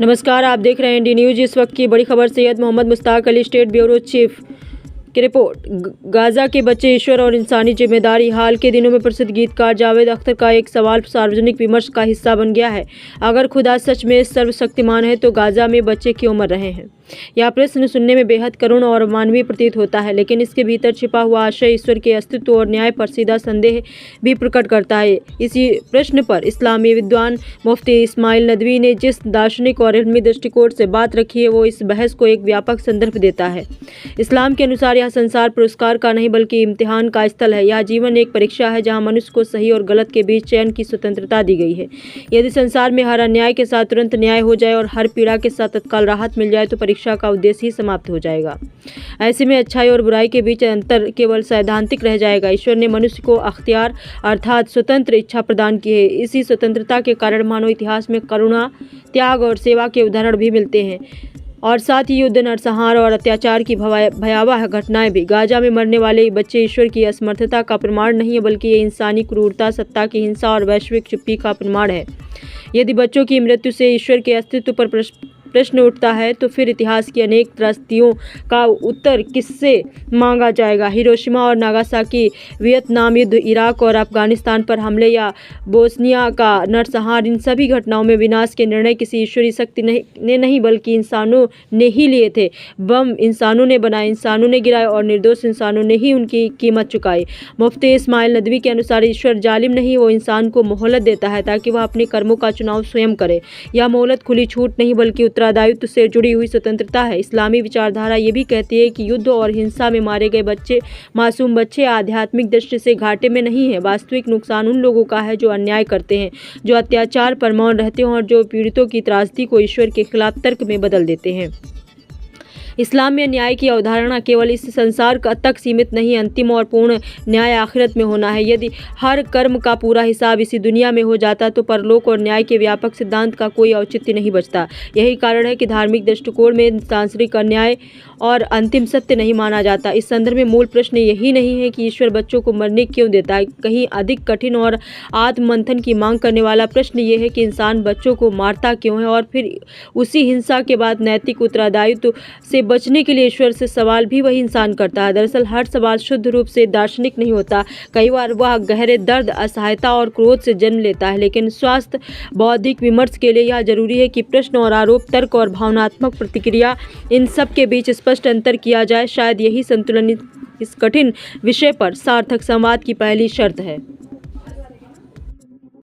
नमस्कार, आप देख रहे हैं डी न्यूज। इस वक्त की बड़ी खबर। Syed Mohammad Mushtaq Ali, state bureau chief की रिपोर्ट। गाजा के बच्चे, ईश्वर और इंसानी जिम्मेदारी। हाल के दिनों में प्रसिद्ध गीतकार जावेद अख्तर का एक सवाल सार्वजनिक विमर्श का हिस्सा बन गया है। अगर खुदा सच में सर्वशक्तिमान है तो गाजा में बच्चे क्यों मर रहे हैं? यह प्रश्न सुनने में बेहद करुण और मानवीय प्रतीत होता है, लेकिन इसके भीतर छिपा हुआ आशय ईश्वर के अस्तित्व और न्याय पर सीधा संदेह भी प्रकट करता है। इसी प्रश्न पर इस्लामी विद्वान मुफ्ती इस्माइल नदवी ने जिस दार्शनिक और इल्मी दृष्टिकोण से बात रखी है, वो इस बहस को एक व्यापक संदर्भ देता है। इस्लाम के अनुसार यह संसार पुरस्कार का नहीं बल्कि इम्तिहान का स्थल है। यह जीवन एक परीक्षा है जहाँ मनुष्य को सही और गलत के बीच चयन की स्वतंत्रता दी गई है। यदि संसार में हर अन्याय के साथ तुरंत न्याय हो जाए और हर पीड़ा के साथ तत्काल राहत मिल जाए तो परीक्षा का उद्देश्य ही समाप्त हो जाएगा। ऐसे में अच्छाई और बुराई के बीच अंतर केवल सैद्धांतिक रह जाएगा। ईश्वर ने मनुष्य को अख्तियार अर्थात स्वतंत्र इच्छा प्रदान की है। इसी स्वतंत्रता के कारण मानव इतिहास में करुणा, त्याग और सेवा के उदाहरण भी मिलते हैं, और साथ ही युद्ध, नरसंहार और अत्याचार की भयावह घटनाएं भी। गाजा में मरने वाले बच्चे ईश्वर की असमर्थता का प्रमाण नहीं है, बल्कि ये इंसानी क्रूरता, सत्ता की हिंसा और वैश्विक चुप्पी का प्रमाण है। यदि बच्चों की मृत्यु से ईश्वर के अस्तित्व पर प्रश्न उठता है तो फिर इतिहास की अनेक त्रासदियों का उत्तर किससे मांगा जाएगा? हिरोशिमा और नागासाकी, वियतनाम युद्ध, इराक और अफगानिस्तान पर हमले या बोस्निया का नरसंहार, इन सभी घटनाओं में विनाश के निर्णय किसी ईश्वरीय शक्ति ने नहीं बल्कि इंसानों ने ही लिए थे। बम इंसानों ने बनाए, इंसानों ने गिराए और निर्दोष इंसानों ने ही उनकी कीमत चुकाई। मुफ्ती इस्माइल नदवी के अनुसार ईश्वर जालिम नहीं, वो इंसान को मोहलत देता है ताकि वह अपने कर्मों का चुनाव स्वयं करे। यह मोहलत खुली छूट नहीं बल्कि उत्तरदायित्व से जुड़ी हुई स्वतंत्रता है। इस्लामी विचारधारा ये भी कहती है कि युद्ध और हिंसा में मारे गए बच्चे, मासूम बच्चे, आध्यात्मिक दृष्टि से घाटे में नहीं है। वास्तविक नुकसान उन लोगों का है जो अन्याय करते हैं, जो अत्याचार पर मौन रहते हैं और जो पीड़ितों की त्रासदी को ईश्वर के खिलाफ तर्क में बदल देते हैं। इस्लाम में न्याय की अवधारणा केवल इस संसार तक सीमित नहीं, अंतिम और पूर्ण न्याय आखिरत में होना है। यदि हर कर्म का पूरा हिसाब इसी दुनिया में हो जाता तो परलोक और न्याय के व्यापक सिद्धांत का कोई औचित्य नहीं बचता। यही कारण है कि धार्मिक दृष्टिकोण में सांसारिक अन्याय और अंतिम सत्य नहीं माना जाता। इस संदर्भ में मूल प्रश्न यही नहीं है कि ईश्वर बच्चों को मरने क्यों देता है। कहीं अधिक कठिन और आत्ममंथन की मांग करने वाला प्रश्न ये है कि इंसान बच्चों को मारता क्यों है, और फिर उसी हिंसा के बाद नैतिक उत्तरदायित्व से बचने के लिए ईश्वर से सवाल भी वही इंसान करता है। दरअसल हर सवाल शुद्ध रूप से दार्शनिक नहीं होता। कई बार वह गहरे दर्द, असहायता और क्रोध से जन्म लेता है। लेकिन स्वास्थ्य बौद्धिक विमर्श के लिए यह जरूरी है कि प्रश्न और आरोप, तर्क और भावनात्मक प्रतिक्रिया, इन सब के बीच स्पष्ट अंतर किया जाए। शायद यही संतुलन इस कठिन विषय पर सार्थक संवाद की पहली शर्त है।